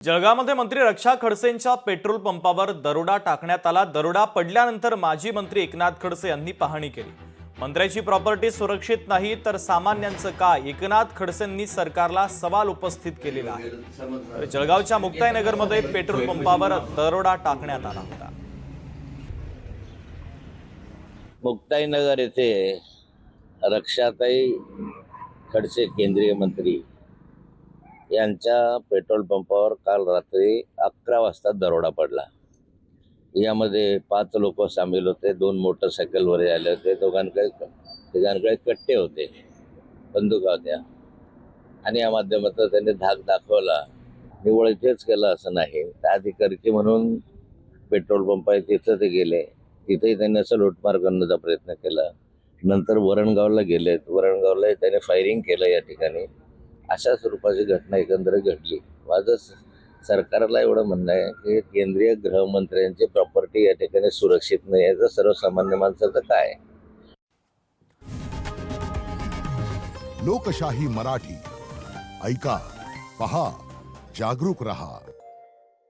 जळगावमध्ये मंत्री रक्षा खडसेंच्या पेट्रोल पंपावर दरोडा टाकण्यात आला। दरोडा पडल्यानंतर माजी मंत्री एकनाथ खडसे यांनी पाहणी केली। मंत्र्याची प्रॉपर्टी सुरक्षित नाही तर सामान्यांचं काय, एकनाथ खडसेंनी सरकारला सवाल उपस्थित केलेला आहे। तर जळगावच्या मुक्ताईनगरमध्ये पेट्रोल पंपावर दरोडा टाकण्यात आला होता। मुक्ताईनगर येथे रक्षाताई खडसे केंद्रीय मंत्री यांच्या पेट्रोल पंपावर काल रात्री 11 वाजता दरोडा पडला। यामध्ये 5 लोक सामील होते। 2 मोटरसायकलवर आले होते। तिघांकडे कट्टे होते, बंदुका होत्या आणि या माध्यमातून त्यांनी धाक दाखवला। निव्वळ इथेच केलं असं नाही, त्या अधिकारी म्हणून पेट्रोल पंप आहे तिथं ते गेले। तिथेही त्यांनी असं लूटमार करण्याचा प्रयत्न केला। नंतर वरणगावला गेले, वरणगावला त्यांनी फायरिंग केलं। या ठिकाणी अशा स्वरूपाची घटना एकंदरीत घडली। माझं सरकारला एवढं म्हणणं आहे की केंद्रीय गृहमंत्र्यांची प्रॉपर्टी या ठिकाणी सुरक्षित नाही आहे, तर सर्वसामान्य माणसाचं काय। लोकशाही मराठी ऐका, पहा, जागरूक रहा।